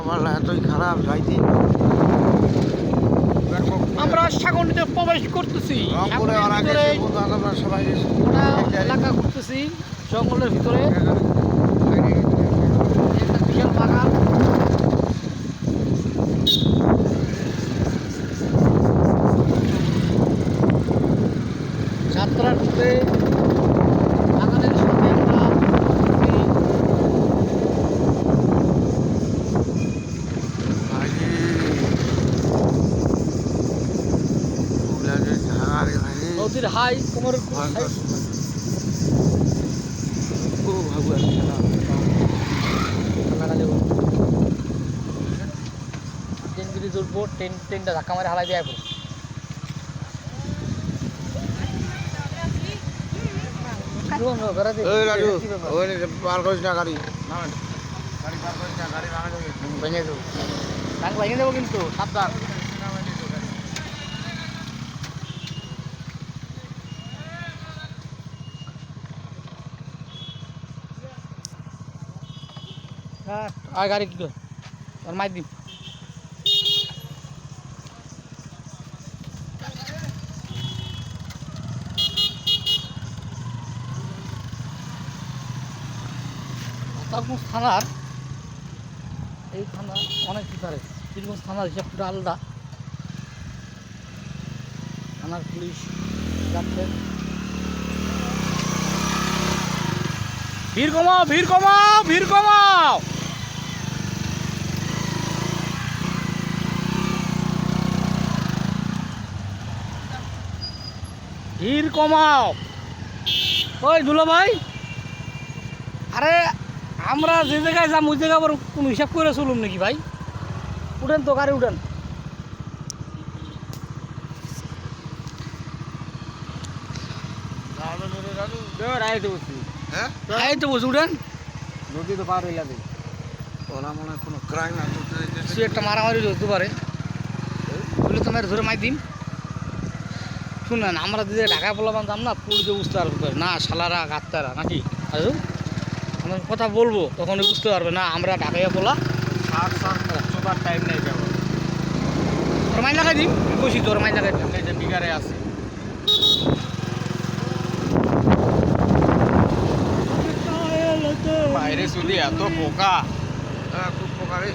কপালটা এতই খারাপ যাইতে। আমরা সাগরনীতে প্রবেশ করতেছি, সবাই এলাকা ঘুরতেছি জঙ্গলের ভিতরে। একটা বিশাল বাগান, যাত্রার পথে বাগানের সাথে আমরা নদীর হাই কোমরের ট্রেন যদি উঠবো, ট্রেনটা ধাক্কা মারে হালাই দিয়ে পড়ো। ভেঙে দেবো কিন্তু সাবধান। আর গাড়ি কি তোর মাই দিন। প্রতাপগঞ্জ থানার এই থানা অনেক ভিতরে, পীরগঞ্জ থানার হিসাব পুরো আলাদা। থানার পুলিশ যাচ্ছে। ভিড় কমাও, ভিড় কমাও, ভিড় কমাও। ভিড় কমাও। ওই দুলা ভাই, আরে আমরা যে জায়গায় যাম ওই জায়গায় আবার কোনো হিসাব করে চলুন নাকি ভাই? উঠেন তো, গাড়ি উঠেন। এই তো বসে উঠেন। নদী তো পার হইলা দেয় ওরা মনে হয় কোনো ক্রাইম না করতে সে একটা মারামারি হতে পারে, বলে তোমার ধরে মাই দিন। শুনেন, আমরা যে ঢাকায় বললাম যাম না, পুলিশে বুঝতে পারবে না শালারা গাত্তারা নাকি। আমরা কথা বলবো তখন বুঝতে পারবে না আমরা ঢাকাইয়া বলা। সবার টাইম নেই যাবো। তোর মাইন লাগাই দিন, বসি তোর মাইন লাগাই দিন। যে বিঘারে আছে বাইরে শুধু এত পোকা, খুব পোকা রে।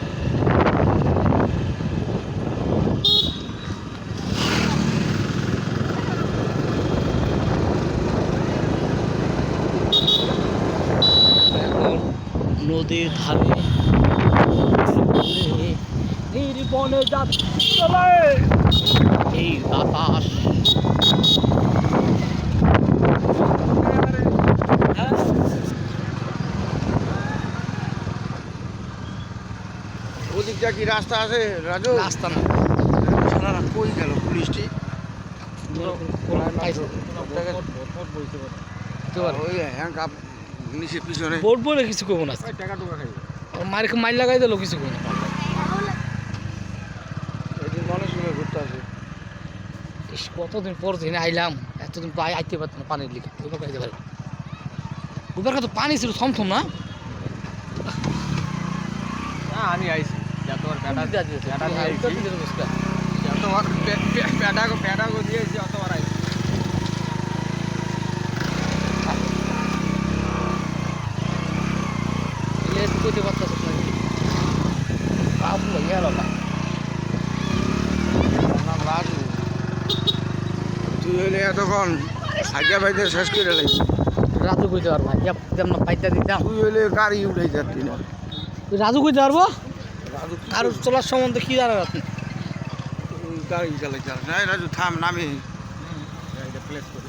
নদীর ধারে নির্বনে যাচ্ছে এই বাতাস। ওদিকটা কি রাস্তা আছে রাজু? রাস্তা না, সারা কই গেল পুলিশটি? ওই হ্যাঁ কাপ নিচের পিছনে বোর্ড বলে কিছু করবো না, টাকা টুকা খাই মাইল লাগাই দিল কিছু করবো না। এদিন মানুষ ঘুরতে আসে। কতদিন পর দিন আইলাম, এতদিন প্রায় আইতে পারতো না পানির লিখে। এবার খাইতে পারে ওবার তো পানি ছিল থমথম না। আমি আইছি যতবার প্যাডা দিয়েছি অতবার আইছি। করতে পারতো রাজু তুই হইলে এতক্ষণ সাইকেল বাইতে শেষ করে লাগি। রাজু কইতে পারবো যেমন পাইতে দিতাম। তুই হইলে গাড়ি উঠে যাচ্ছি না। তুই রাজু কইতে পারবো? রাজু আর চলার সম্বন্ধে কি জানেন আপনি? গাড়ি চালাই না রাজু থাম নামে প্লেস করি।